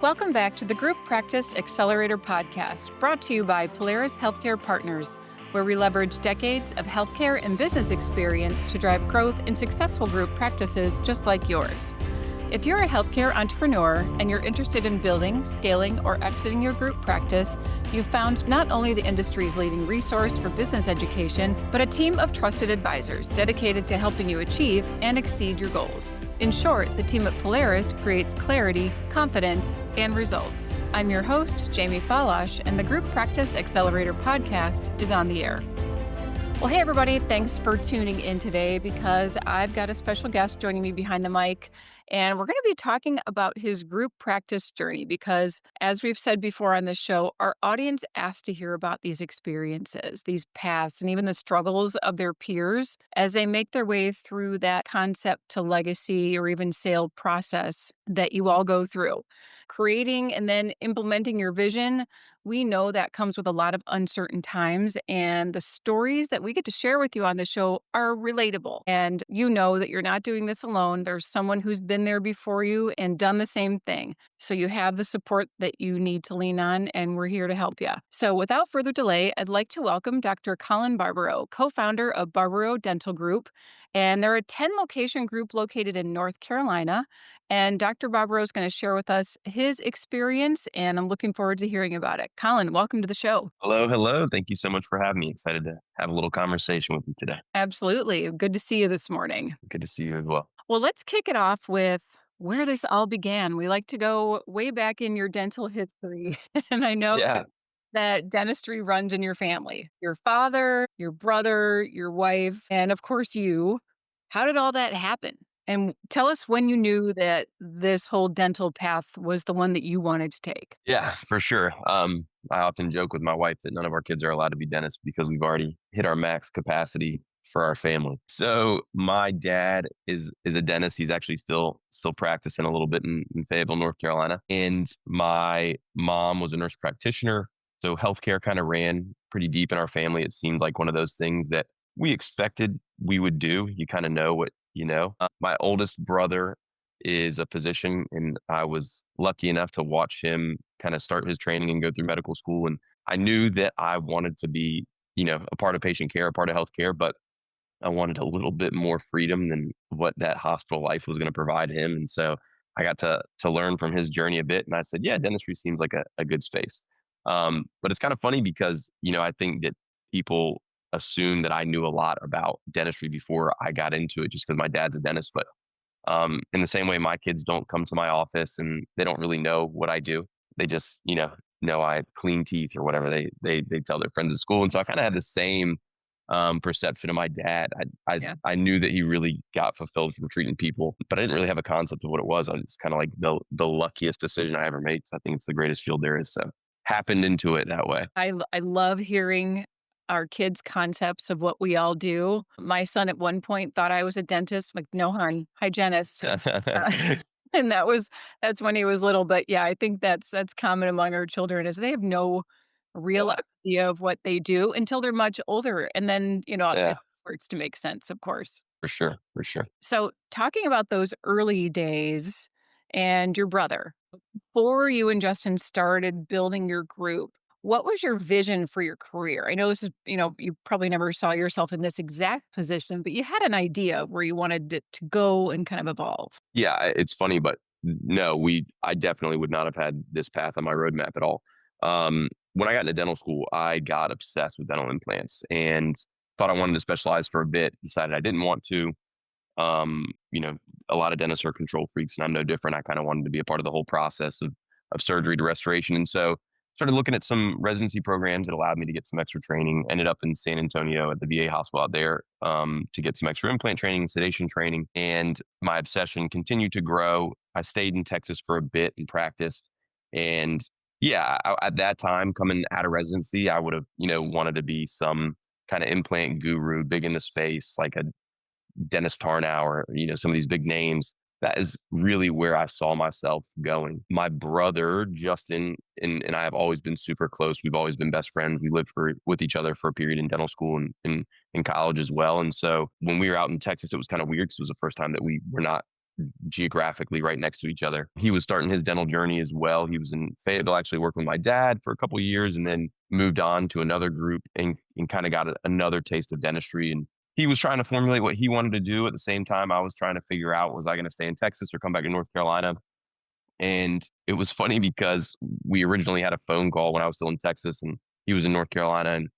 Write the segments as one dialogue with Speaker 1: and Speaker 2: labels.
Speaker 1: Welcome back to the Group Practice Accelerator podcast, brought to you by Polaris Healthcare Partners, where we leverage decades of healthcare and business experience to drive growth in successful group practices just like yours. If you're a healthcare entrepreneur and you're interested in building, scaling, or exiting your group practice, you've found not only the industry's leading resource for business education, but a team of trusted advisors dedicated to helping you achieve and exceed your goals. In short, the team at Polaris creates clarity, confidence, and results. I'm your host, Jamie Falash, and the Group Practice Accelerator podcast is on the air. Well, hey, everybody. Thanks for tuning in today because I've got a special guest joining me behind the mic, and we're going to be talking about his group practice journey because, as we've said before on this show, our audience asks to hear about these experiences, these paths, and even the struggles of their peers as they make their way through that concept to legacy or even sale process that you all go through. Creating and then implementing your vision, we know that comes with a lot of uncertain times, and the stories that we get to share with you on the show are relatable. And you know that you're not doing this alone. There's someone who's been there before you and done the same thing. So you have the support that you need to lean on, and we're here to help you. So without further delay, I'd like to welcome Dr. Colin Barbaro, co-founder of Barbaro Dental Group. And they're a 10-location group located in North Carolina. And Dr. Barbaro is going to share with us his experience, and I'm looking forward to hearing about it. Colin, welcome to the show.
Speaker 2: Hello. Thank you so much for having me. Excited to have a little conversation with you today.
Speaker 1: Absolutely. Good to see you this morning.
Speaker 2: Good to see you as well.
Speaker 1: Well, let's kick it off with where this all began. We like to go way back in your dental history. And I know
Speaker 2: Yeah.
Speaker 1: that dentistry runs in your family. Your father, your brother, your wife, and of course you. How did all that happen? And tell us when you knew that this whole dental path was the one that you wanted to take.
Speaker 2: Yeah, for sure. I often joke with my wife that none of our kids are allowed to be dentists because we've already hit our max capacity for our family. So my dad is a dentist. He's actually still practicing a little bit in Fayetteville, North Carolina. And my mom was a nurse practitioner. So healthcare kind of ran pretty deep in our family. It seemed like one of those things that we expected we would do. You kind of know what you know. My oldest brother is a physician, and I was lucky enough to watch him kind of start his training and go through medical school. And I knew that I wanted to be, a part of patient care, a part of healthcare, but I wanted a little bit more freedom than what that hospital life was going to provide him. And so I got to learn from his journey a bit. And I said, yeah, dentistry seems like a good space. But it's kind of funny because, I think that people assume that I knew a lot about dentistry before I got into it just because my dad's a dentist. But in the same way, my kids don't come to my office and they don't really know what I do. They just, know I clean teeth or whatever they tell their friends at school. And so I kind of had the same perception of my dad. I knew that he really got fulfilled from treating people, but I didn't really have a concept of what it was. I was kind of like the luckiest decision I ever made. So I think it's the greatest field there is. So happened into it that way.
Speaker 1: I love hearing our kids' concepts of what we all do. My son at one point thought I was a dentist, like, no, hon, hygienist. And that's when he was little. But yeah, I think that's common among our children is they have no real idea of what they do until they're much older. And then, it starts to make sense, of course.
Speaker 2: For sure.
Speaker 1: So talking about those early days and your brother, before you and Justin started building your group, what was your vision for your career? I know this is, you probably never saw yourself in this exact position, but you had an idea of where you wanted it to go and kind of evolve.
Speaker 2: Yeah, it's funny, but no, I definitely would not have had this path on my roadmap at all. When I got into dental school, I got obsessed with dental implants and thought I wanted to specialize for a bit, decided I didn't want to. A lot of dentists are control freaks and I'm no different. I kind of wanted to be a part of the whole process of surgery to restoration. And so started looking at some residency programs that allowed me to get some extra training. Ended up in San Antonio at the VA hospital out there to get some extra implant training, sedation training. And my obsession continued to grow. I stayed in Texas for a bit and practiced. And yeah, at that time, coming out of residency, I would have, wanted to be some kind of implant guru, big in the space, like a Dennis Tarnow or, some of these big names. That is really where I saw myself going. My brother, Justin, and I have always been super close. We've always been best friends. We lived with each other for a period in dental school and in college as well. And so when we were out in Texas, it was kind of weird because it was the first time that we were not geographically right next to each other. He was starting his dental journey as well. He was in Fayetteville, actually worked with my dad for a couple of years, and then moved on to another group and kind of got another taste of dentistry. And he was trying to formulate what he wanted to do. At the same time, I was trying to figure out, was I going to stay in Texas or come back to North Carolina? And it was funny because we originally had a phone call when I was still in Texas and he was in North Carolina, and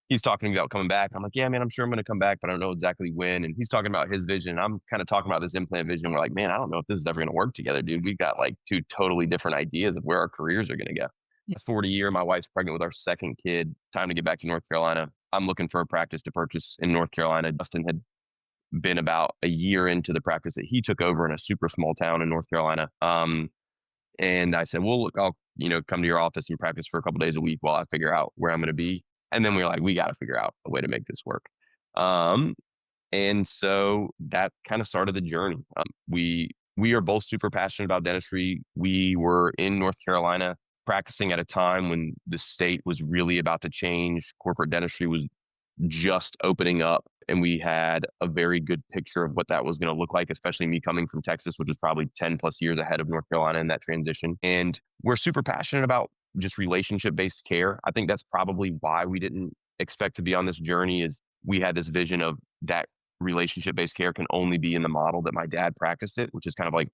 Speaker 2: he's talking to me about coming back. I'm like, yeah, man, I'm sure I'm going to come back, but I don't know exactly when. And he's talking about his vision. I'm kind of talking about this implant vision. We're like, man, I don't know if this is ever going to work together, dude. We've got like two totally different ideas of where our careers are going to go. Fast forward a year, my wife's pregnant with our second kid. Time to get back to North Carolina. I'm looking for a practice to purchase in North Carolina. Justin had been about a year into the practice that he took over in a super small town in North Carolina. And I said, well, look, I'll, come to your office and practice for a couple days a week while I figure out where I'm going to be. And then we were like, we got to figure out a way to make this work. And so that kind of started the journey. We are both super passionate about dentistry. We were in North Carolina practicing at a time when the state was really about to change. Corporate dentistry was just opening up, and we had a very good picture of what that was going to look like, especially me coming from Texas, which was probably 10 plus years ahead of North Carolina in that transition. And we're super passionate about just relationship-based care. I think that's probably why we didn't expect to be on this journey, is we had this vision of that relationship-based care can only be in the model that my dad practiced it, which is kind of like,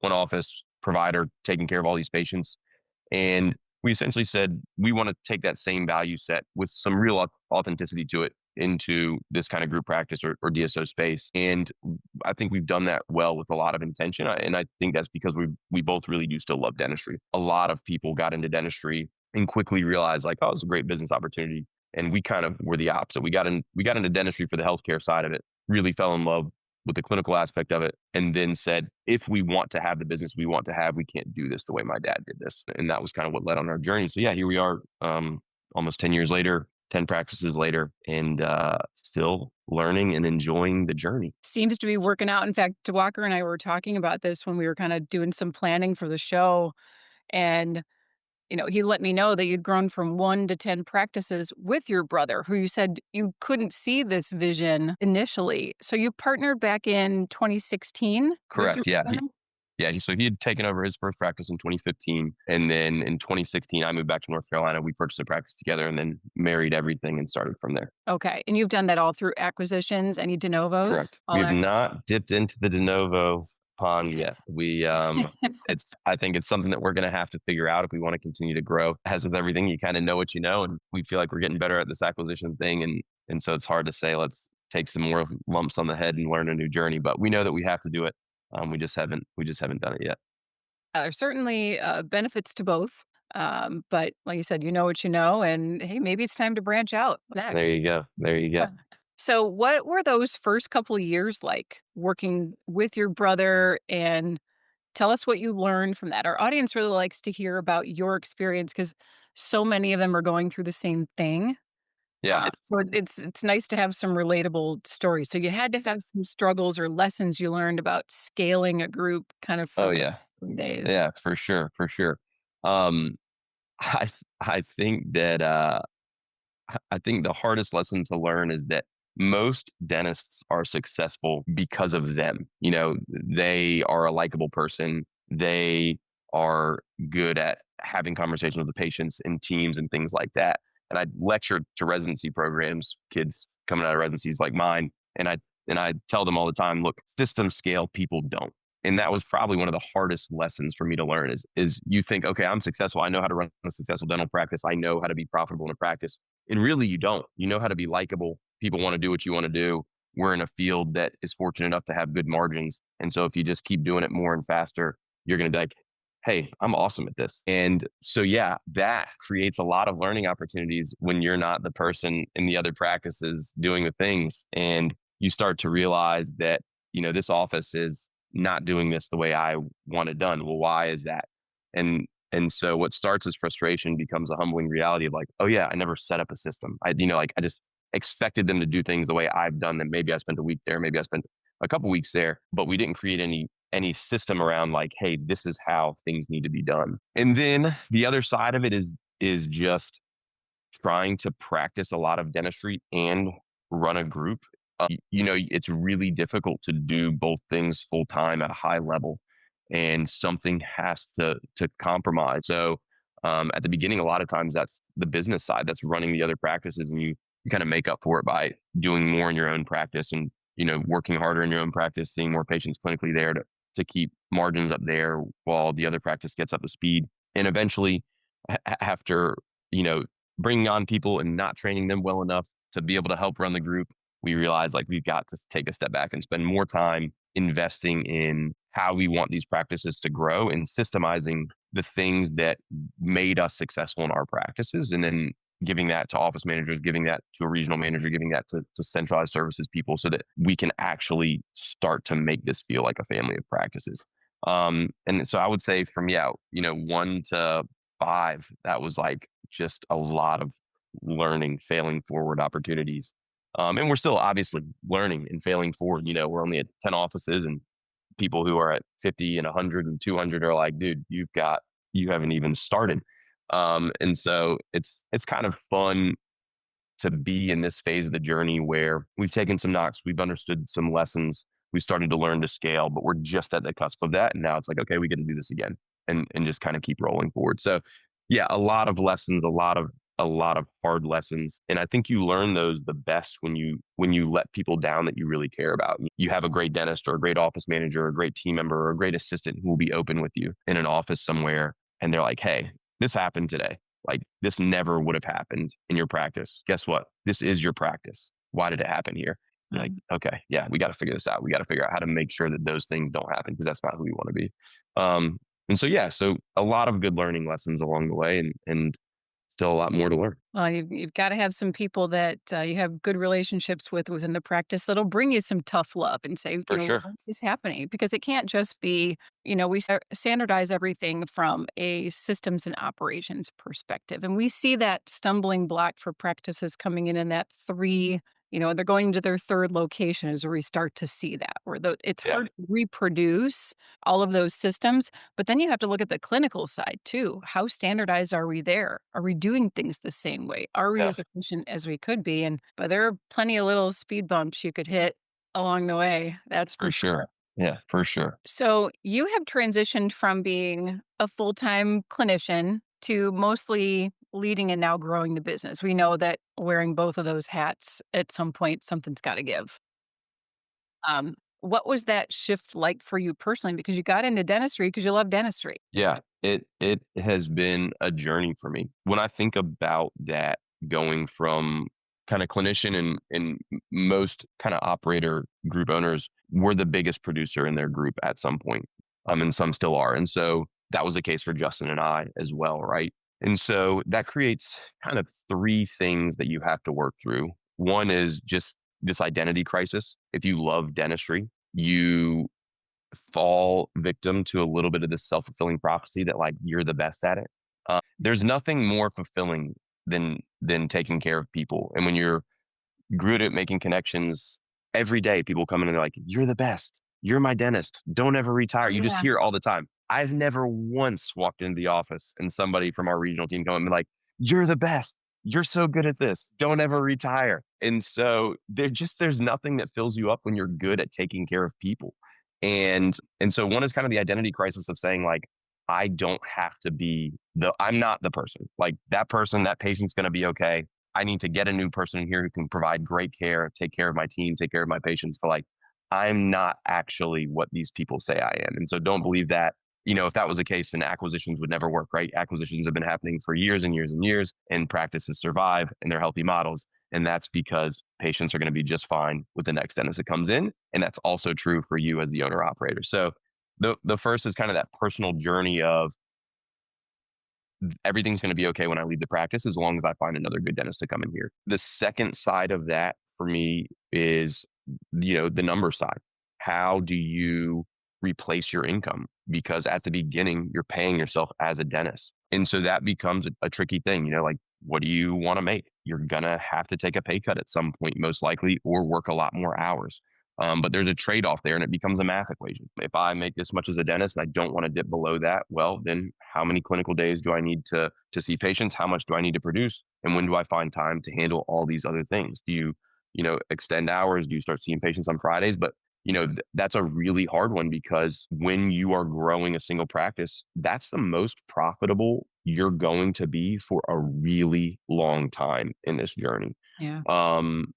Speaker 2: one office provider taking care of all these patients. And we essentially said, we want to take that same value set with some real authenticity to it into this kind of group practice or DSO space. And I think we've done that well with a lot of intention. And I think that's because we both really do still love dentistry. A lot of people got into dentistry and quickly realized like, oh, it's a great business opportunity. And we kind of were the opposite. We got into dentistry for the healthcare side of it, really fell in love with the clinical aspect of it, and then said, if we want to have the business we want to have, we can't do this the way my dad did this. And that was kind of what led on our journey. So yeah, here we are, almost 10 years later, 10 practices later, and still learning and enjoying the journey.
Speaker 1: Seems to be working out. In fact, Walker and I were talking about this when we were kind of doing some planning for the show. And he let me know that you'd grown from 1 to 10 practices with your brother, who you said you couldn't see this vision initially. So you partnered back in 2016 with your
Speaker 2: Correct. Yeah.
Speaker 1: brother?
Speaker 2: So he had taken over his first practice in 2015. And then in 2016, I moved back to North Carolina. We purchased a practice together and then married everything and started from there.
Speaker 1: Okay. And you've done that all through acquisitions, any de novos?
Speaker 2: Correct. We have not dipped into the de novo pond yet. I think it's something that we're going to have to figure out if we want to continue to grow. As with everything, you kind of know what you know, and we feel like we're getting better at this acquisition thing. And so it's hard to say, let's take some more lumps on the head and learn a new journey, but we know that we have to do it. We just haven't done it yet.
Speaker 1: There's certainly benefits to both. But like you said, you know what you know, and hey, maybe it's time to branch out next.
Speaker 2: There you go.
Speaker 1: Yeah. So what were those first couple of years like working with your brother, and tell us what you learned from that? Our audience really likes to hear about your experience because so many of them are going through the same thing.
Speaker 2: Yeah.
Speaker 1: So it's nice to have some relatable stories. So you had to have some struggles or lessons you learned about scaling a group kind of
Speaker 2: Oh
Speaker 1: from
Speaker 2: yeah.
Speaker 1: the days.
Speaker 2: Yeah, for sure. For sure. Um, I, I think that, I think the hardest lesson to learn is that most dentists are successful because of them. They are a likable person. They are good at having conversations with the patients in teams and things like that. And I lecture to residency programs, kids coming out of residencies like mine, and I tell them all the time, look, system scale people don't. And that was probably one of the hardest lessons for me to learn is you think, okay, I'm successful. I know how to run a successful dental practice. I know how to be profitable in a practice. And really you don't. You know how to be likable. People want to do what you want to do. We're in a field that is fortunate enough to have good margins. And so if you just keep doing it more and faster, you're going to be like, hey, I'm awesome at this. And so, yeah, that creates a lot of learning opportunities when you're not the person in the other practices doing the things. And you start to realize that, this office is not doing this the way I want it done. Well, why is that? And so what starts as frustration becomes a humbling reality of like, oh yeah, I never set up a system. I just expected them to do things the way I've done them. Maybe I spent a week there, maybe I spent a couple weeks there, but we didn't create any system around like, hey, this is how things need to be done. And then the other side of it is just trying to practice a lot of dentistry and run a group It's really difficult to do both things full time at a high level, and something has to compromise. So at the beginning, a lot of times that's the business side that's running the other practices, and you kind of make up for it by doing more in your own practice and working harder in your own practice, seeing more patients clinically there to keep margins up there while the other practice gets up to speed. And eventually, after bringing on people and not training them well enough to be able to help run the group, we realize like we've got to take a step back and spend more time investing in how we want these practices to grow and systemizing the things that made us successful in our practices, and then giving that to office managers, giving that to a regional manager, giving that to centralized services people so that we can actually start to make this feel like a family of practices. And so I would say from, 1 to 5, that was like just a lot of learning, failing forward opportunities. And we're still obviously learning and failing forward. We're only at 10 offices, and people who are at 50 and 100 and 200 are like, dude, you haven't even started. And so it's kind of fun to be in this phase of the journey where we've taken some knocks, we've understood some lessons, we started to learn to scale, but we're just at the cusp of that. And now it's like, okay, we get to do this again and just kind of keep rolling forward. So yeah, a lot of lessons, a lot of hard lessons. And I think you learn those the best when you let people down that you really care about. You have a great dentist or a great office manager or a great team member or a great assistant who will be open with you in an office somewhere. And they're like, hey, this happened today. Like this never would have happened in your practice. Guess what? This is your practice. Why did it happen here? You're like, okay, yeah, we got to figure this out. We got to figure out how to make sure that those things don't happen because that's not who we want to be. And so, yeah, so a lot of good learning lessons along the way, and still a lot more to learn.
Speaker 1: Well, you've got to have some people that you have good relationships with within the practice that'll bring you some tough love and say,
Speaker 2: For sure.
Speaker 1: why is this happening? Because it can't just be, we standardize everything from a systems and operations perspective. And we see that stumbling block for practices coming in that three, they're going to their third location is where we start to see that, where it's
Speaker 2: Yeah.
Speaker 1: hard to reproduce all of those systems. But then you have to look at the clinical side too. How standardized are we there? Are we doing things the same way? Are we
Speaker 2: Yeah.
Speaker 1: as efficient as we could be? But there are plenty of little speed bumps you could hit along the way. That's
Speaker 2: For
Speaker 1: for
Speaker 2: sure.
Speaker 1: sure.
Speaker 2: Yeah, for sure.
Speaker 1: So you have transitioned from being a full-time clinician to mostly leading and now growing the business. We know that wearing both of those hats at some point, something's got to give. What was that shift like for you personally? Because you got into dentistry because you love dentistry.
Speaker 2: Yeah, it has been a journey for me. When I think about that, going from kind of clinician and most kind of operator group owners were the biggest producer in their group at some point. And some still are. And so that was the case for Justin and I as well, right? And so that creates kind of three things that you have to work through. One is just this identity crisis. If you love dentistry, you fall victim to a little bit of this self-fulfilling prophecy that like you're the best at it. There's nothing more fulfilling than taking care of people. And when you're good at making connections, every day people come in and they're like, you're the best. You're my dentist. Don't ever retire. You just
Speaker 1: Yeah.
Speaker 2: hear it all the time. I've never once walked into the office and somebody from our regional team come and be like, you're the best. You're so good at this. Don't ever retire. And so there's nothing that fills you up when you're good at taking care of people. And so one is kind of the identity crisis of saying like, I don't have to be I'm not the person. Like that person, that patient's gonna be okay. I need to get a new person in here who can provide great care, take care of my team, take care of my patients. But like, I'm not actually what these people say I am. And so don't believe that. If that was the case, then acquisitions would never work, right? Acquisitions have been happening for years and years and years, and practices survive and they're healthy models. And that's because patients are going to be just fine with the next dentist that comes in. And that's also true for you as the owner operator. So the first is kind of that personal journey of everything's going to be okay when I leave the practice as long as I find another good dentist to come in here. The second side of that for me is, the number side. How do you replace your income? Because at the beginning, you're paying yourself as a dentist. And so that becomes a tricky thing, like, what do you want to make? You're going to have to take a pay cut at some point, most likely, or work a lot more hours. But there's a trade-off there and it becomes a math equation. If I make this much as a dentist and I don't want to dip below that, well, then how many clinical days do I need to see patients? How much do I need to produce? And when do I find time to handle all these other things? Do extend hours? Do you start seeing patients on Fridays? But that's a really hard one because when you are growing a single practice, that's the most profitable you're going to be for a really long time in this journey.
Speaker 1: Yeah.
Speaker 2: Um,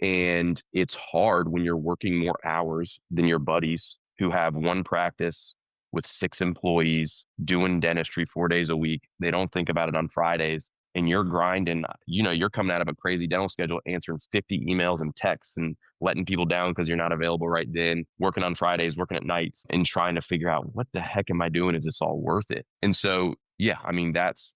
Speaker 2: and it's hard when you're working more hours than your buddies who have one practice with 6 employees doing dentistry 4 days a week. They don't think about it on Fridays. And you're grinding, you're coming out of a crazy dental schedule, answering 50 emails and texts and letting people down because you're not available right then, working on Fridays, working at nights, and trying to figure out what the heck am I doing? Is this all worth it? And so, yeah, I mean, that's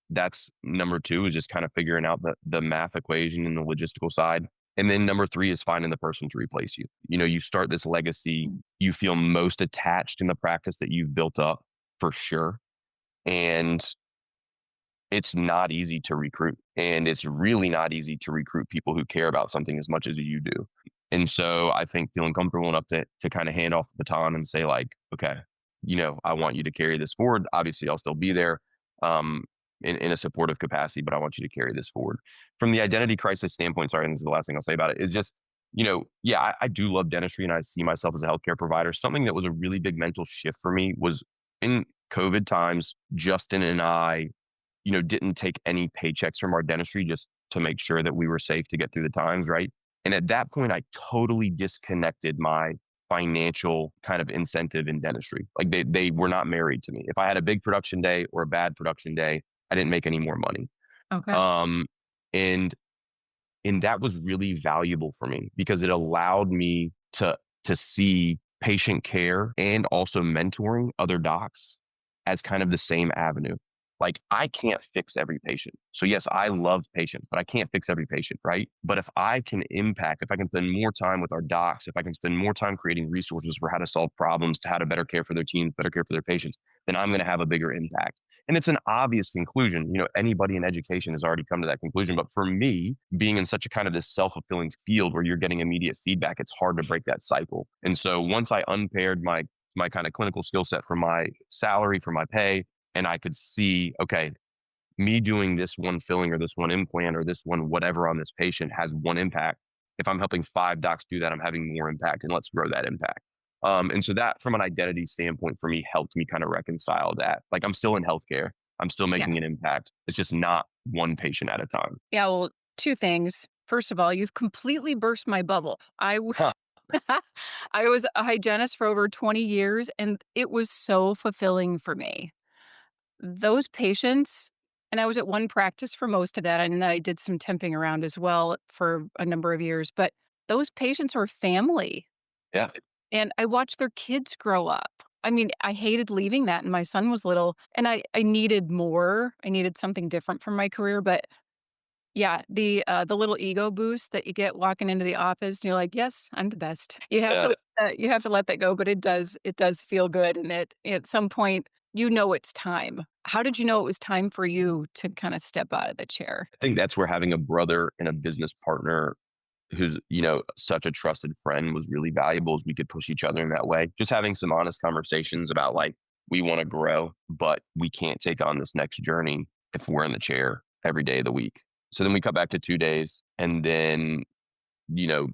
Speaker 2: number two is just kind of figuring out the math equation and the logistical side. And then number three is finding the person to replace you. You start this legacy, you feel most attached in the practice that you've built up for sure. And it's not easy to recruit. And it's really not easy to recruit people who care about something as much as you do. And so I think feeling comfortable enough to kind of hand off the baton and say, like, okay, I want you to carry this forward. Obviously, I'll still be there in a supportive capacity, but I want you to carry this forward. From the identity crisis standpoint, sorry, and this is the last thing I'll say about it, is just, yeah, I do love dentistry and I see myself as a healthcare provider. Something that was a really big mental shift for me was in COVID times, Justin and I didn't take any paychecks from our dentistry just to make sure that we were safe to get through the times, right? And at that point, I totally disconnected my financial kind of incentive in dentistry. Like they were not married to me. If I had a big production day or a bad production day, I didn't make any more money.
Speaker 1: Okay.
Speaker 2: Um, and and that was really valuable for me because it allowed me to see patient care and also mentoring other docs as kind of the same avenue. Like I can't fix every patient. So yes, I love patients, but I can't fix every patient, right? But if I can spend more time with our docs, if I can spend more time creating resources for how to solve problems, to how to better care for their teams, better care for their patients, then I'm going to have a bigger impact. And it's an obvious conclusion. Anybody in education has already come to that conclusion. But for me, being in such a kind of this self-fulfilling field where you're getting immediate feedback, it's hard to break that cycle. And so once I unpaired my kind of clinical skill set from my salary, from my pay, and I could see, okay, me doing this one filling or this one implant or this one whatever on this patient has one impact. If I'm helping 5 docs do that, I'm having more impact, and let's grow that impact. And so that, from an identity standpoint, for me, helped me kind of reconcile that. Like I'm still in healthcare, I'm still
Speaker 1: Yeah.
Speaker 2: making an impact. It's just not one patient at a time.
Speaker 1: Yeah. Well, two things. First of all, you've completely burst my bubble. I was
Speaker 2: Huh.
Speaker 1: I was a hygienist for over 20 years and it was so fulfilling for me. Those patients, and I was at one practice for most of that, and I did some temping around as well for a number of years, but those patients were family,
Speaker 2: Yeah.
Speaker 1: and I watched their kids grow up. I mean, I hated leaving that, and my son was little, and I needed more. I needed something different from my career, but yeah, the little ego boost that you get walking into the office, and you're like, "Yes, I'm the best."
Speaker 2: Yeah.
Speaker 1: You have to let that go, but it does feel good, and at some point, it's time. How did you know it was time for you to kinda step out of the chair?
Speaker 2: I think that's where having a brother and a business partner who's such a trusted friend was really valuable, as we could push each other in that way, just having some honest conversations about, like, we want to grow but we can't take on this next journey if we're in the chair every day of the week. So then we cut back to 2 days, and then you know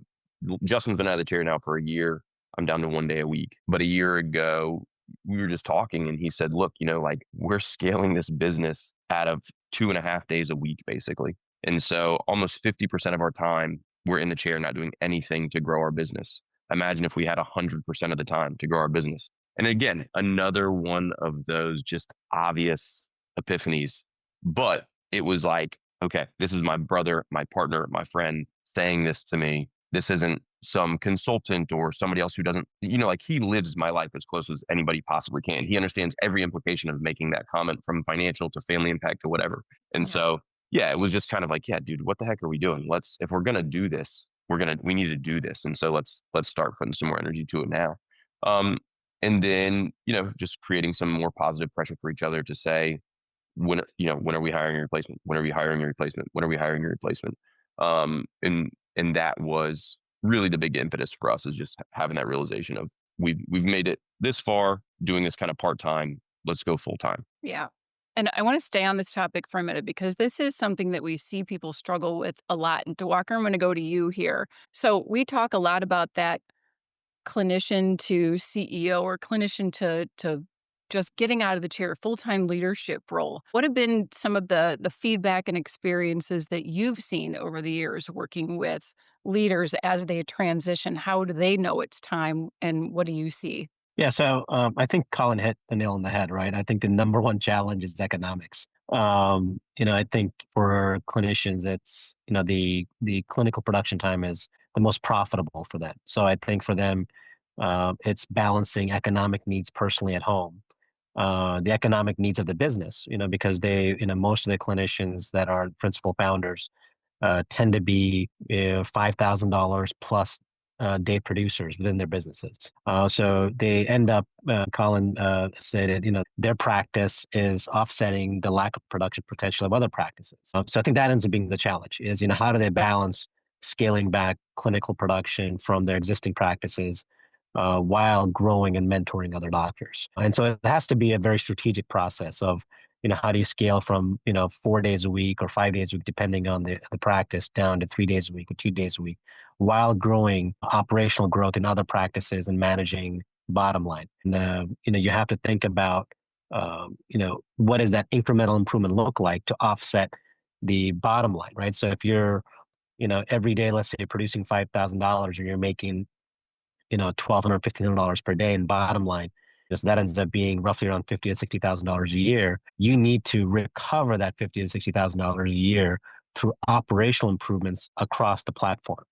Speaker 2: Justin's been out of the chair now for a year. I'm down to 1 day a week. But a year ago we were just talking and he said, look, like, we're scaling this business out of 2.5 days a week basically. And so almost 50% of our time we're in the chair not doing anything to grow our business. Imagine if we had 100% of the time to grow our business. And again, another one of those just obvious epiphanies. But it was like, okay, this is my brother, my partner, my friend saying this to me. This isn't some consultant or somebody else who doesn't, like, he lives my life as close as anybody possibly can. He understands every implication of making that comment, from financial to family impact to whatever. And
Speaker 1: Yeah.
Speaker 2: so, yeah, it was just kind of like, yeah, dude, what the heck are we doing? If we're going to do this, we need to do this. And so let's start putting some more energy to it now. Um, and then, just creating some more positive pressure for each other to say, when are we hiring a replacement? When are we hiring a replacement? When are we hiring a replacement? And that was really the big impetus for us, is just having that realization of we've made it this far doing this kind of part time. Let's go full time.
Speaker 1: Yeah. And I want to stay on this topic for a minute because this is something that we see people struggle with a lot. And Walker, I'm going to go to you here. So we talk a lot about that clinician to CEO or clinician to just getting out of the chair, full-time leadership role. What have been some of the feedback and experiences that you've seen over the years working with leaders as they transition? How do they know it's time, and what do you see?
Speaker 3: Yeah, so I think Colin hit the nail on the head, right? I think the number one challenge is economics. I think for clinicians, it's the clinical production time is the most profitable for them. So I think for them, it's balancing economic needs personally at home, the economic needs of the business. Because most of the clinicians that are principal founders tend to be $5,000 plus day producers within their businesses. So they end up, Colin said it, their practice is offsetting the lack of production potential of other practices. So I think that ends up being the challenge is, how do they balance scaling back clinical production from their existing practices while growing and mentoring other doctors? And so it has to be a very strategic process of, how do you scale from, 4 days a week or 5 days a week, depending on the practice, down to 3 days a week or 2 days a week, while growing operational growth in other practices and managing bottom line. And, you have to think about, what does that incremental improvement look like to offset the bottom line, right? So if you're, every day, let's say you're producing $5,000 and you're making, $1,200, $1,500 per day in bottom line. So that ends up being roughly around $50,000 to $60,000 a year. You need to recover that $50,000 to $60,000 a year through operational improvements across the platform.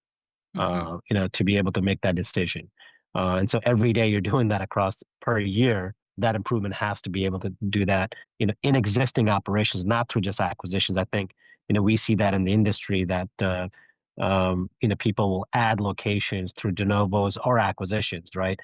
Speaker 1: Mhm.
Speaker 3: To be able to make that decision. And so every day you're doing that across per year, that improvement has to be able to do that, in existing operations, not through just acquisitions. I think, we see that in the industry that, people will add locations through de novos or acquisitions, right?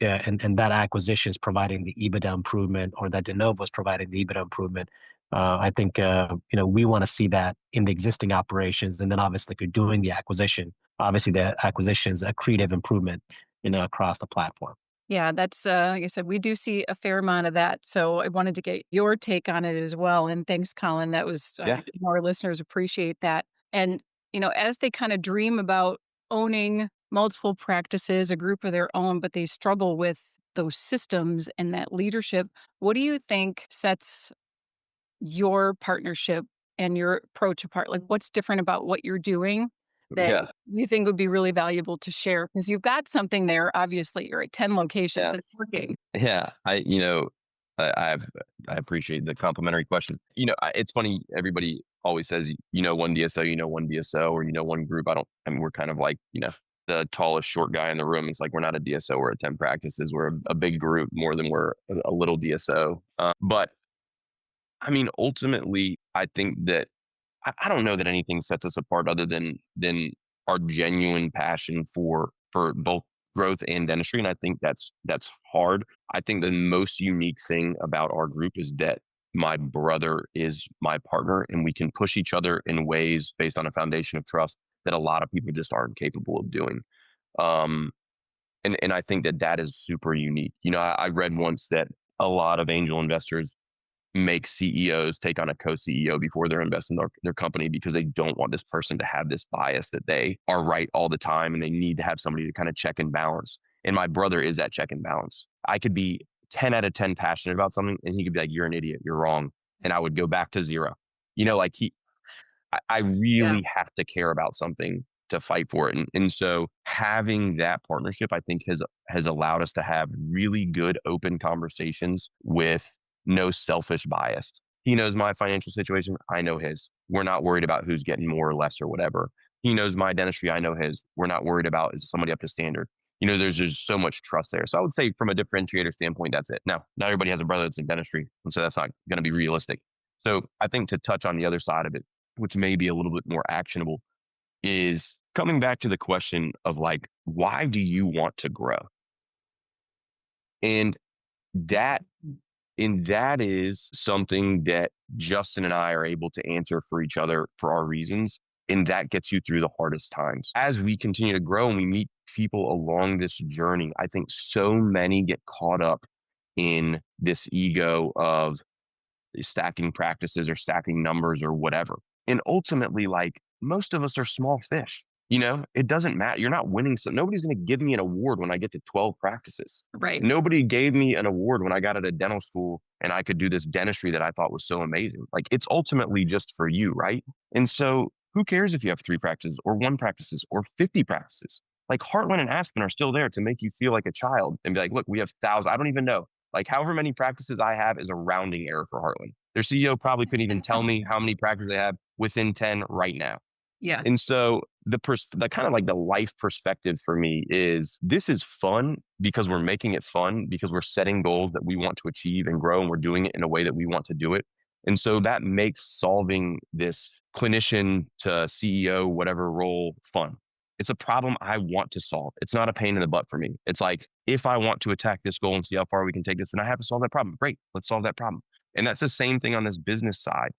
Speaker 3: And that acquisition is providing the EBITDA improvement, or that de novo is providing the EBITDA improvement. I think, we want to see that in the existing operations. And then obviously if you're doing the acquisition, obviously the acquisition is a creative improvement, across the platform.
Speaker 1: Yeah, that's, like I said, we do see a fair amount of that. So I wanted to get your take on it as well. And thanks, Colin. That was,
Speaker 2: Yeah.
Speaker 1: our listeners appreciate that. And, as they kind of dream about owning multiple practices, a group of their own, but they struggle with those systems and that leadership, what do you think sets your partnership and your approach apart? Like, what's different about what you're doing that
Speaker 2: Yeah.
Speaker 1: you think would be really valuable to share? Because you've got something there. Obviously, you're at 10 locations.
Speaker 2: Yeah.
Speaker 1: It's working.
Speaker 2: Yeah. I I appreciate the complimentary question. It's funny. Everybody always says, one DSO, one DSO, or one group. I mean, we're kind of like, the tallest short guy in the room. It's like we're not a DSO. We're at 10 practices. We're a big group more than we're a little DSO. But I mean, ultimately, I think that I don't know that anything sets us apart other than our genuine passion for both growth and dentistry. And I think that's hard. I think the most unique thing about our group is that my brother is my partner, and we can push each other in ways based on a foundation of trust that a lot of people just aren't capable of doing. Um, and I think that is super unique. I read once that a lot of angel investors make CEOs take on a co-CEO before they're investing in their company, because they don't want this person to have this bias that they are right all the time, and they need to have somebody to kind of check and balance. And my brother is that check and balance. I could be 10 out of 10 passionate about something, and he could be like, "You're an idiot. You're wrong." And I would go back to zero. Like I
Speaker 1: Yeah.
Speaker 2: really have to care about something to fight for it. And so having that partnership, I think has allowed us to have really good open conversations with no selfish bias. He knows my financial situation. I know his. We're not worried about who's getting more or less or whatever. He knows my dentistry. I know his. We're not worried about, is somebody up to standard. There's just so much trust there. So I would say from a differentiator standpoint, that's it. Now, not everybody has a brother that's in dentistry. And so that's not going to be realistic. So I think to touch on the other side of it, which may be a little bit more actionable, is coming back to the question of like, why do you want to grow? And that that is something that Justin and I are able to answer for each other for our reasons. And that gets you through the hardest times. As we continue to grow and we meet people along this journey, I think so many get caught up in this ego of stacking practices or stacking numbers or whatever. And ultimately, like most of us are small fish. It doesn't matter. You're not winning. So nobody's going to give me an award when I get to 12 practices.
Speaker 1: Right.
Speaker 2: Nobody gave me an award when I got out of dental school and I could do this dentistry that I thought was so amazing. Like it's ultimately just for you, right? And so who cares if you have 3 practices or 1 practices or 50 practices? Like Heartland and Aspen are still there to make you feel like a child and be like, look, we have thousands. I don't even know. Like however many practices I have is a rounding error for Heartland. Their CEO probably couldn't even tell me how many practices they have within 10 right now.
Speaker 1: Yeah.
Speaker 2: And so the kind of like the life perspective for me is this is fun because we're making it fun because we're setting goals that we want to achieve and grow, and we're doing it in a way that we want to do it. And so that makes solving this clinician to CEO, whatever role, fun. It's a problem I want to solve. It's not a pain in the butt for me. It's like, if I want to attack this goal and see how far we can take this, and I have to solve that problem. Great, let's solve that problem. And that's the same thing on this business side.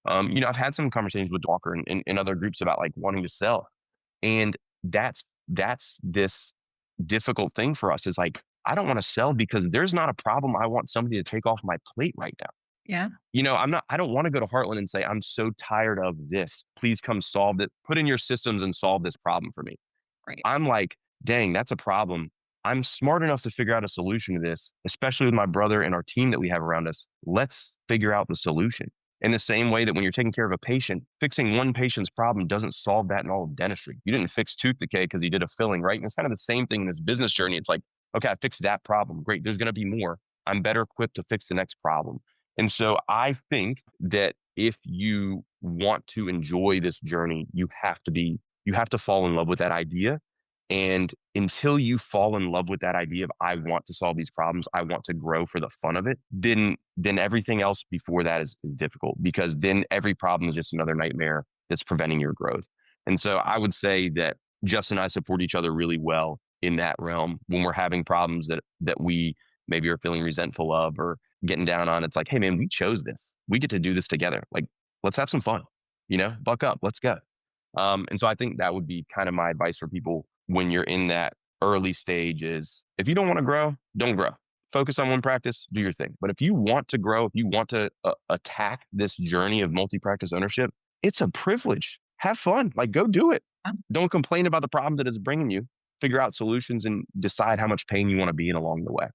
Speaker 2: I've had some conversations with Walker and other groups about like wanting to sell. And that's this difficult thing for us is like, I don't want to sell because there's not a problem I want somebody to take off my plate right now.
Speaker 1: Yeah.
Speaker 2: I don't want to go to Heartland and say, I'm so tired of this. Please come solve it. Put in your systems and solve this problem for me.
Speaker 1: Right.
Speaker 2: I'm like, dang, that's a problem. I'm smart enough to figure out a solution to this, especially with my brother and our team that we have around us. Let's figure out the solution. In the same way that when you're taking care of a patient, fixing one patient's problem doesn't solve that in all of dentistry. You didn't fix tooth decay because you did a filling, right? And it's kind of the same thing in this business journey. It's like, okay, I fixed that problem. Great. There's going to be more. I'm better equipped to fix the next problem. And so I think that if you want to enjoy this journey, you have to fall in love with that idea. And until you fall in love with that idea of I want to solve these problems, I want to grow for the fun of it, then everything else before that is difficult, because then every problem is just another nightmare that's preventing your growth. And so I would say that Justin and I support each other really well in that realm. When we're having problems that we maybe are feeling resentful of or getting down on, it's like, hey man, we chose this. We get to do this together. Like, let's have some fun, buck up, let's go. And so I think that would be kind of my advice for people when you're in that early stage is, if you don't want to grow, don't grow. Focus on one practice, do your thing. But if you want to grow, if you want to attack this journey of multi-practice ownership, it's a privilege. Have fun. Like, go do it. Don't complain about the problem that it's bringing you. Figure out solutions and decide how much pain you want to be in along the way.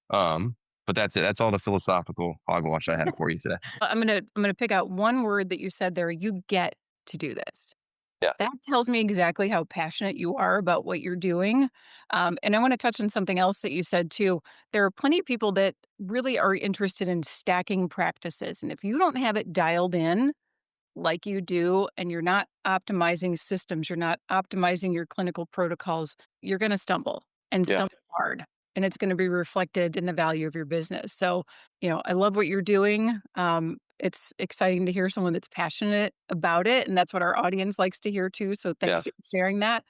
Speaker 2: But that's it. That's all the philosophical hogwash I had for you today.
Speaker 1: I'm gonna pick out one word that you said there. You get to do this.
Speaker 2: Yeah.
Speaker 1: That tells me exactly how passionate you are about what you're doing. And I want to touch on something else that you said too. There are plenty of people that really are interested in stacking practices. And if you don't have it dialed in like you do, and you're not optimizing systems, you're not optimizing your clinical protocols, you're going to stumble and
Speaker 2: Yeah.
Speaker 1: stumble hard. And it's going to be reflected in the value of your business. So, I love what you're doing. It's exciting to hear someone that's passionate about it. And that's what our audience likes to hear too. So thanks for sharing that.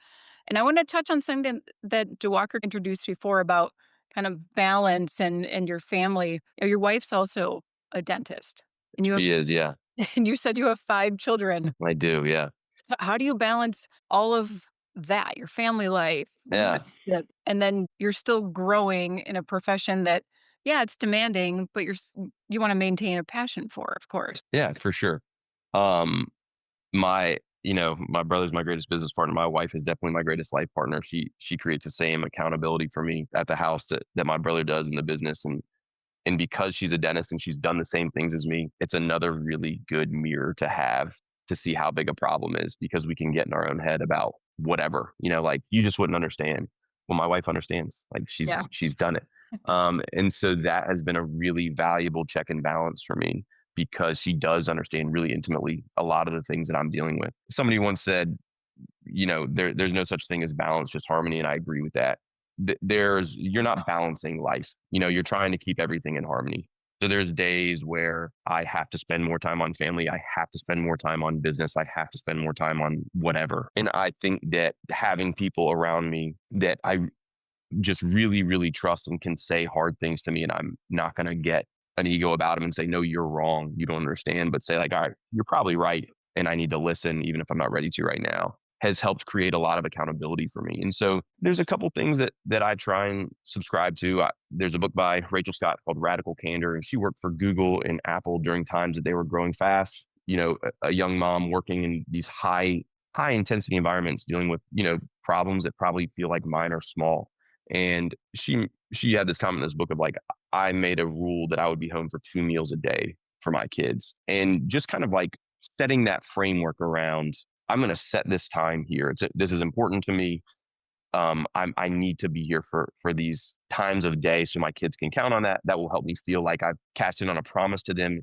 Speaker 1: And I want to touch on something that Walker introduced before about kind of balance and your family. Your wife's also a dentist. And
Speaker 2: She is, yeah.
Speaker 1: and you said you have 5 children.
Speaker 2: I do, yeah.
Speaker 1: So how do you balance all of that, your family life?
Speaker 2: Yeah.
Speaker 1: And then you're still growing in a profession that, yeah, it's demanding, but you want to maintain a passion for, of course.
Speaker 2: Yeah, for sure. Um, my brother's my greatest business partner. My wife is definitely my greatest life partner. She creates the same accountability for me at the house that my brother does in the business. And because she's a dentist and she's done the same things as me, it's another really good mirror to have to see how big a problem is, because we can get in our own head about whatever, like you just wouldn't understand. Well, my wife understands, like she's done it. And so that has been a really valuable check and balance for me, because she does understand really intimately a lot of the things that I'm dealing with. Somebody once said, there's no such thing as balance, just harmony. And I agree with that. You're not balancing life. You're trying to keep everything in harmony. So there's days where I have to spend more time on family. I have to spend more time on business. I have to spend more time on whatever. And I think that having people around me that I just really, really trust and can say hard things to me, and I'm not going to get an ego about them and say, no, you're wrong, you don't understand, but say like, all right, you're probably right, and I need to listen, even if I'm not ready to right now. has helped create a lot of accountability for me. And so there's a couple things that I try and subscribe to. There's a book by Rachel Scott called Radical Candor, and she worked for Google and Apple during times that they were growing fast. A young mom working in these high intensity environments, dealing with problems that probably feel like mine are small. And she had this comment in this book of like, I made a rule that I would be home for 2 meals a day for my kids, and just kind of like setting that framework around, I'm going to set this time here. This is important to me. I need to be here for these times of day so my kids can count on that. That will help me feel like I've cashed in on a promise to them.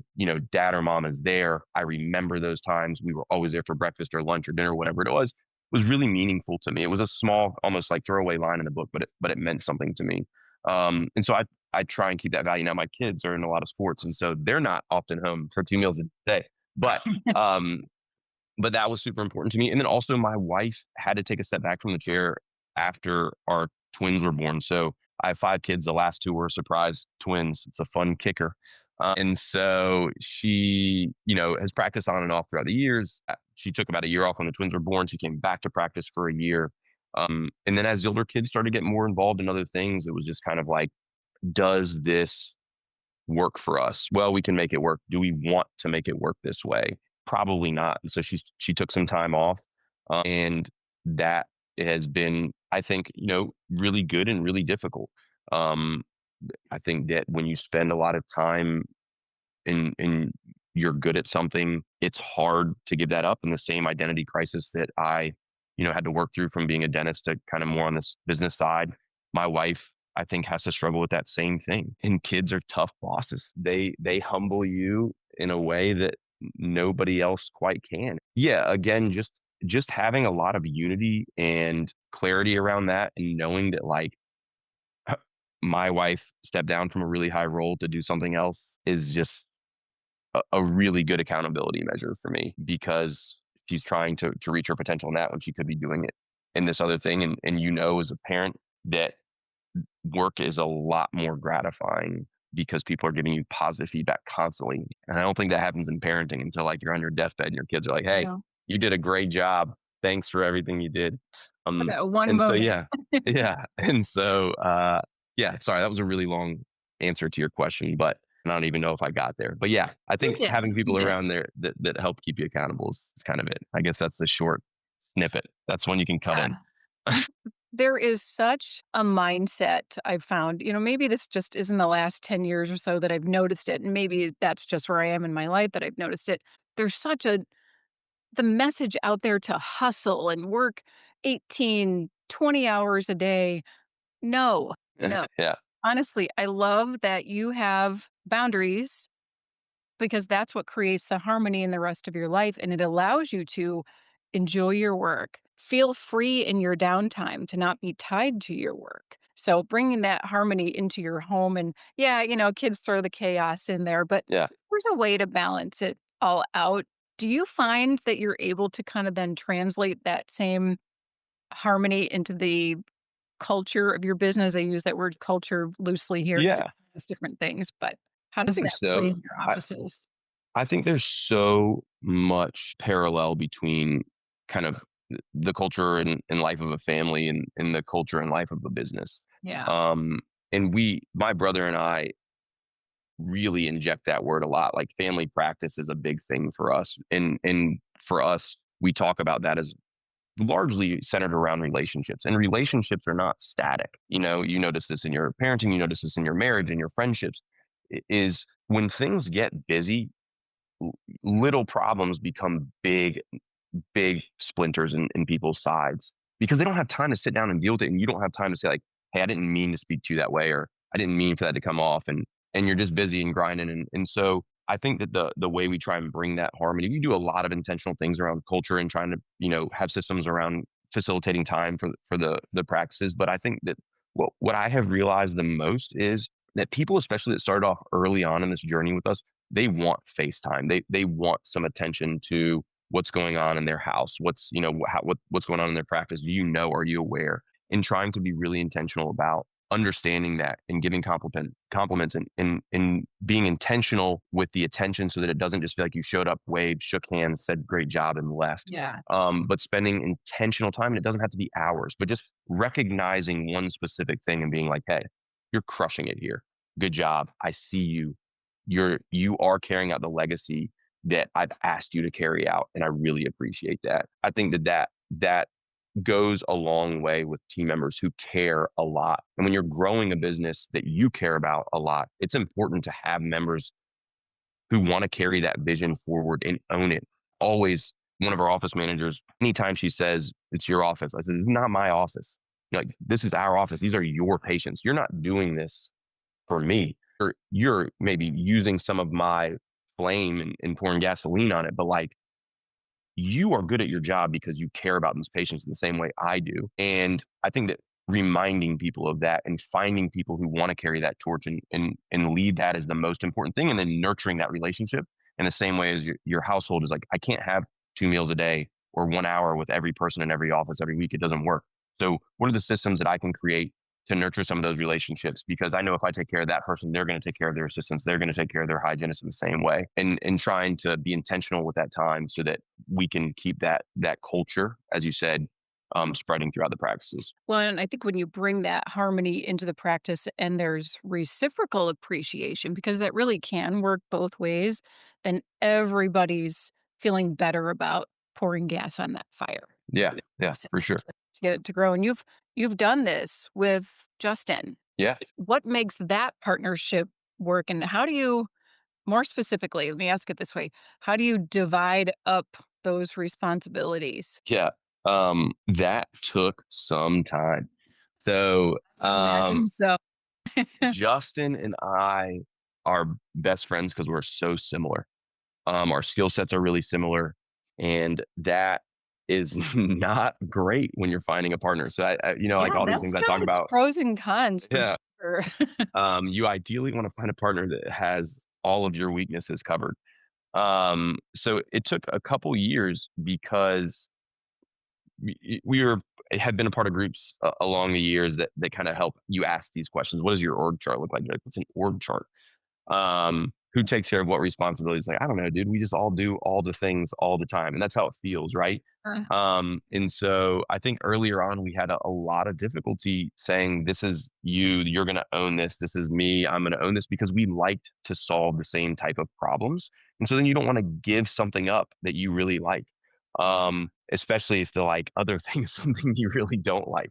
Speaker 2: Dad or mom is there. I remember those times. We were always there for breakfast or lunch or dinner, whatever it was. It was really meaningful to me. It was a small, almost like throwaway line in the book, but it meant something to me. And so I try and keep that value. Now my kids are in a lot of sports, and so they're not often home for 2 meals a day. But but that was super important to me. And then also my wife had to take a step back from the chair after our twins were born. So I have 5 kids. The last 2 were surprise twins. It's a fun kicker. And so she, has practiced on and off throughout the years. She took about a year off when the twins were born. She came back to practice for a year. And then as the older kids started to get more involved in other things, it was just kind of like, does this work for us? Well, we can make it work. Do we want to make it work this way? Probably not. And so she took some time off, and that has been, I think, really good and really difficult. I think that when you spend a lot of time and you're good at something, it's hard to give that up. And the same identity crisis that I, had to work through from being a dentist to kind of more on this business side, my wife, I think, has to struggle with that same thing. And kids are tough bosses. They humble you in a way that nobody else quite can. Yeah, again, just having a lot of unity and clarity around that, and knowing that like my wife stepped down from a really high role to do something else is just a really good accountability measure for me, because she's trying to reach her potential in that when she could be doing it in this other thing. And as a parent, that work is a lot more gratifying because people are giving you positive feedback constantly. And I don't think that happens in parenting until like you're on your deathbed and your kids are like, hey, you did a great job. Thanks for everything you did.
Speaker 1: That one
Speaker 2: and
Speaker 1: moment.
Speaker 2: so, yeah. And so, sorry, that was a really long answer to your question, but I don't even know if I got there. But yeah, I think having people around there that help keep you accountable is kind of it. I guess that's the short snippet. That's one you can cut in.
Speaker 1: There is such a mindset I've found, maybe this just isn't the last 10 years or so that I've noticed it. And maybe that's just where I am in my life that I've noticed it. There's the message out there to hustle and work 18, 20 hours a day. No.
Speaker 2: Yeah.
Speaker 1: Honestly, I love that you have boundaries, because that's what creates the harmony in the rest of your life. And it allows you to enjoy your work, feel free in your downtime to not be tied to your work. So bringing that harmony into your home, and kids throw the chaos in there, but
Speaker 2: Yeah.
Speaker 1: there's a way to balance it all out. Do you find that you're able to kind of then translate that same harmony into the culture of your business? I use that word culture loosely here because
Speaker 2: Yeah.
Speaker 1: it's different things, but how
Speaker 2: I
Speaker 1: does
Speaker 2: think
Speaker 1: that play
Speaker 2: so.
Speaker 1: in your offices?
Speaker 2: I think there's so much parallel between kind of the culture and life of a family and the culture and life of a business.
Speaker 1: Yeah.
Speaker 2: And my brother and I really inject that word a lot. Like family practice is a big thing for us. And for us, we talk about that as largely centered around relationships, and relationships are not static. You notice this in your parenting, you notice this in your marriage and your friendships, is when things get busy, little problems become big splinters in people's sides, because they don't have time to sit down and deal with it. And you don't have time to say like, hey, I didn't mean to speak to you that way, or I didn't mean for that to come off. And you're just busy and grinding. And so I think that the way we try and bring that harmony, we do a lot of intentional things around culture and trying to, have systems around facilitating time for the practices. But I think that what I have realized the most is that people, especially that started off early on in this journey with us, they want FaceTime. They want some attention to what's going on in their house, what's going on in their practice. Do you know? Are you aware? And trying to be really intentional about understanding that and giving compliments and being intentional with the attention so that it doesn't just feel like you showed up, waved, shook hands, said great job and left.
Speaker 1: Yeah.
Speaker 2: But spending intentional time, and it doesn't have to be hours, but just recognizing one specific thing and being like, hey, you're crushing it here. Good job. I see you. You are carrying out the legacy that I've asked you to carry out. And I really appreciate that. I think that goes a long way with team members who care a lot. And when you're growing a business that you care about a lot, it's important to have members who want to carry that vision forward and own it. Always, one of our office managers, anytime she says, it's your office, I said, this is not my office. Like, this is our office. These are your patients. You're not doing this for me. You're maybe using some of my flame and pouring gasoline on it, but like, you are good at your job because you care about these patients in the same way I do. And I think that reminding people of that and finding people who want to carry that torch and lead that is the most important thing. And then nurturing that relationship in the same way as your household is like, I can't have 2 meals a day or 1 hour with every person in every office every week. It doesn't work. So what are the systems that I can create to nurture some of those relationships? Because I know if I take care of that person, they're going to take care of their assistants. They're going to take care of their hygienist in the same way, and trying to be intentional with that time so that we can keep that culture, as you said, spreading throughout the practices.
Speaker 1: Well, and I think when you bring that harmony into the practice and there's reciprocal appreciation, because that really can work both ways, then everybody's feeling better about pouring gas on that fire.
Speaker 2: Yeah, for sure.
Speaker 1: To get it to grow. And you've done this with Justin.
Speaker 2: Yeah.
Speaker 1: What makes that partnership work? And how do you, more specifically, let me ask it this way, how do you divide up those responsibilities?
Speaker 2: Yeah. That took some time. So,
Speaker 1: Imagine so.
Speaker 2: Justin and I are best friends because we're so similar. Our skill sets are really similar, and that is not great when you're finding a partner. So like all these
Speaker 1: That's
Speaker 2: things I
Speaker 1: got
Speaker 2: talk
Speaker 1: its
Speaker 2: about.
Speaker 1: pros and cons for
Speaker 2: Yeah.
Speaker 1: sure.
Speaker 2: You ideally want to find a partner that has all of your weaknesses covered. So it took a couple years because we had been a part of groups along the years that kind of help you ask these questions. What does your org chart look like? You're like, what's an org chart? Who takes care of what responsibilities? Like, I don't know, dude. We just all do all the things all the time, and that's how it feels, right? And so I think earlier on we had a lot of difficulty saying, this is you, you're going to own this. This is me, I'm going to own this, because we liked to solve the same type of problems. And so then you don't want to give something up that you really like, especially if the like other thing is something you really don't like.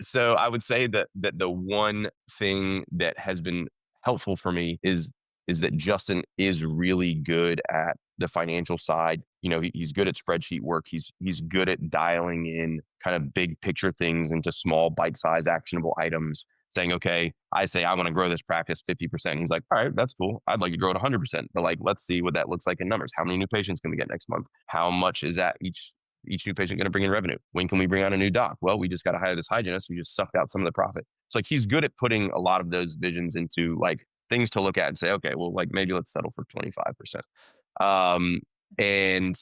Speaker 2: So I would say that the one thing that has been helpful for me is that Justin is really good at the financial side. He's good at spreadsheet work. He's good at dialing in kind of big picture things into small bite-sized actionable items, saying, okay, I say I want to grow this practice 50%. He's like, all right, that's cool. I'd like to grow it 100%, but like, let's see what that looks like in numbers. How many new patients can we get next month? How much is that each new patient going to bring in revenue? When can we bring on a new doc? Well, we just got to hire this hygienist who just sucked out some of the profit. It's like, he's good at putting a lot of those visions into like things to look at and say, okay, well, like maybe let's settle for 25%. And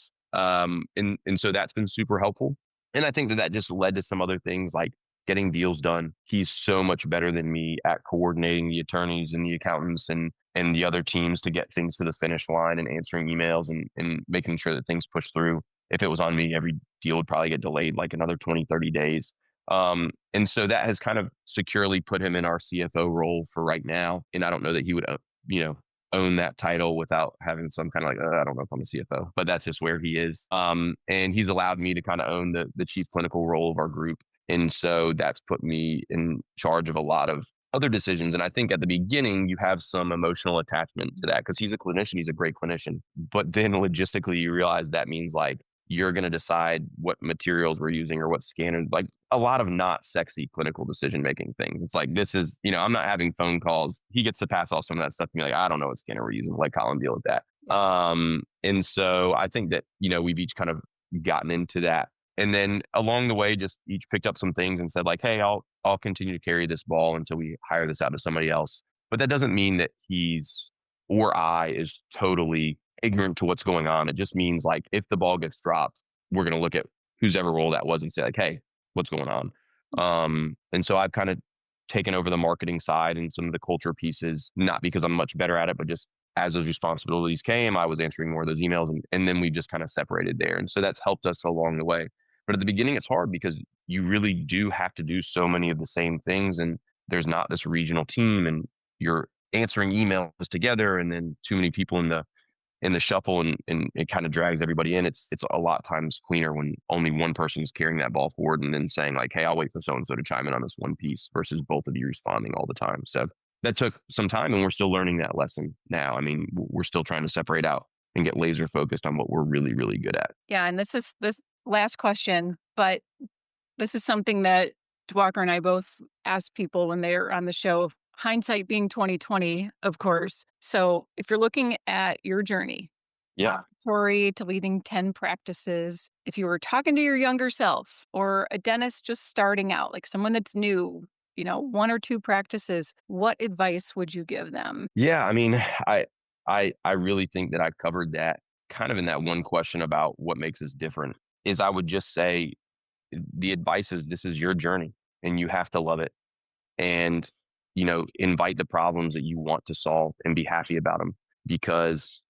Speaker 2: so that's been super helpful. And I think that just led to some other things like getting deals done. He's so much better than me at coordinating the attorneys and the accountants and the other teams to get things to the finish line and answering emails and making sure that things push through. If it was on me, every deal would probably get delayed like another 20, 30 days. And so that has kind of securely put him in our CFO role for right now. And I don't know that he would, own that title without having some kind of like, I don't know if I'm a CFO, but that's just where he is. And he's allowed me to kind of own the chief clinical role of our group. And so that's put me in charge of a lot of other decisions. And I think at the beginning, you have some emotional attachment to that because he's a clinician, he's a great clinician. But then logistically, you realize that means like, you're going to decide what materials we're using or what scanner, like a lot of not sexy clinical decision-making things. It's like, this is, I'm not having phone calls. He gets to pass off some of that stuff to me. Like, I don't know what scanner we're using. Like, Colin, deal with that. And so I think that, we've each kind of gotten into that. And then along the way, just each picked up some things and said like, hey, I'll continue to carry this ball until we hire this out to somebody else. But that doesn't mean that he's or I is totally ignorant to what's going on. It just means like if the ball gets dropped, we're going to look at whose ever role that was and say like, hey, what's going on? And so I've kind of taken over the marketing side and some of the culture pieces, not because I'm much better at it, but just as those responsibilities came, I was answering more of those emails, and then we just kind of separated there. And so that's helped us along the way. But at the beginning, it's hard because you really do have to do so many of the same things, and there's not this regional team, and you're answering emails together, and then too many people in the shuffle, and it kind of drags everybody in. It's a lot times cleaner when only one person's carrying that ball forward and then saying like, hey, I'll wait for so and so to chime in on this one piece versus both of you responding all the time. So that took some time, and we're still learning that lesson now. I mean, we're still trying to separate out and get laser focused on what we're really, really good at.
Speaker 1: Yeah, and this last question, but this is something that Walker and I both ask people when they're on the show. Hindsight being 2020, of course. So if you're looking at your journey, Tori, to leading 10 practices, if you were talking to your younger self or a dentist just starting out, like someone that's new, 1 or 2 practices, what advice would you give them?
Speaker 2: Yeah, I mean, I really think that I covered that kind of in that one question about what makes us different. Is I would just say the advice is this is your journey and you have to love it. And invite the problems that you want to solve and be happy about them, because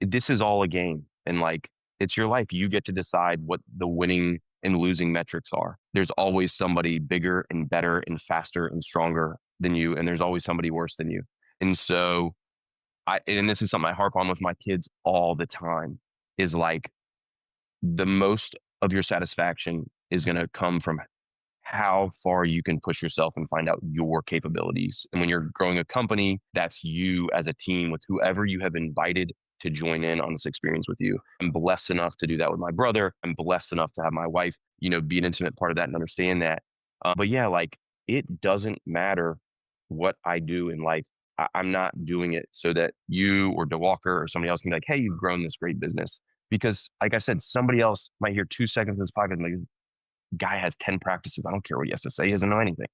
Speaker 2: this is all a game, and like, it's your life. You get to decide what the winning and losing metrics are. There's always somebody bigger and better and faster and stronger than you, and there's always somebody worse than you. And so and this is something I harp on with my kids all the time, is like, the most of your satisfaction is going to come from how far you can push yourself and find out your capabilities. And when you're growing a company, that's you as a team with whoever you have invited to join in on this experience with you. I'm blessed enough to do that with my brother. I'm blessed enough to have my wife, be an intimate part of that and understand that. But yeah, like, it doesn't matter what I do in life. I'm not doing it so that you or DeWalker or somebody else can be like, hey, you've grown this great business. Because like I said, somebody else might hear 2 seconds of this podcast and like, guy has 10 practices. I don't care what he has to say. He doesn't know anything.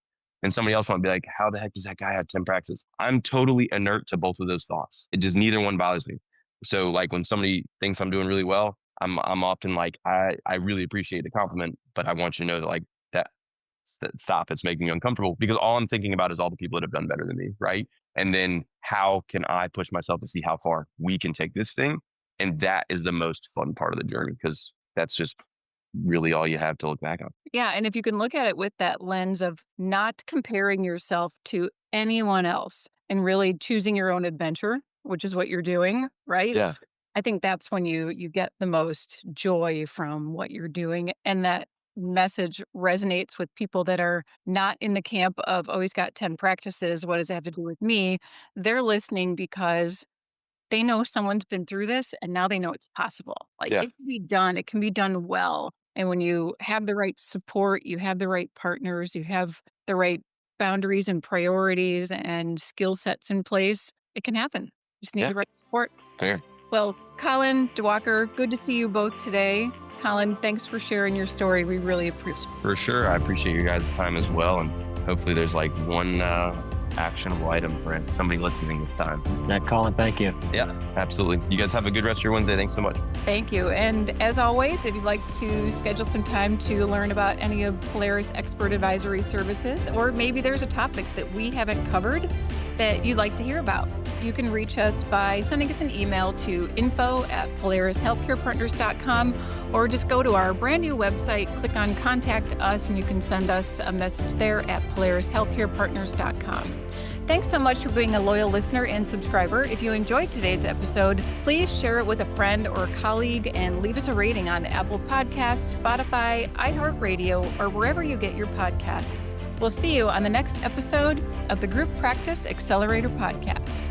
Speaker 2: And somebody else might be like, how the heck does that guy have 10 practices? I'm totally inert to both of those thoughts. It just, neither one bothers me. So like, when somebody thinks I'm doing really well, I'm often like, I really appreciate the compliment, but I want you to know that like, that stop, it's making me uncomfortable, because all I'm thinking about is all the people that have done better than me. Right. And then how can I push myself to see how far we can take this thing? And that is the most fun part of the journey, because that's just really all you have to look back on.
Speaker 1: Yeah. And if you can look at it with that lens of not comparing yourself to anyone else and really choosing your own adventure, which is what you're doing, right?
Speaker 2: Yeah.
Speaker 1: I think that's when you get the most joy from what you're doing. And that message resonates with people that are not in the camp of, oh, he's got 10 practices. What does it have to do with me? They're listening because they know someone's been through this and now they know it's possible. Like,
Speaker 2: Yeah.
Speaker 1: it can be done. It can be done well. And when you have the right support, you have the right partners, you have the right boundaries and priorities and skill sets in place, it can happen. You just need the right support.
Speaker 2: Fair.
Speaker 1: Well, Colin, DeWalker, good to see you both today. Colin, thanks for sharing your story. We really appreciate it.
Speaker 2: For sure. I appreciate your guys' time as well. And hopefully there's like one actionable item for somebody listening this time.
Speaker 3: Yeah, Colin, thank you.
Speaker 2: Yeah, absolutely. You guys have a good rest of your Wednesday. Thanks so much.
Speaker 1: Thank you. And as always, if you'd like to schedule some time to learn about any of Polaris expert advisory services, or maybe there's a topic that we haven't covered that you'd like to hear about, you can reach us by sending us an email to info@polarishealthcarepartners.com, or just go to our brand new website, click on Contact Us, and you can send us a message there at polarishealthcarepartners.com. Thanks so much for being a loyal listener and subscriber. If you enjoyed today's episode, please share it with a friend or colleague and leave us a rating on Apple Podcasts, Spotify, iHeartRadio, or wherever you get your podcasts. We'll see you on the next episode of the Group Practice Accelerator Podcast.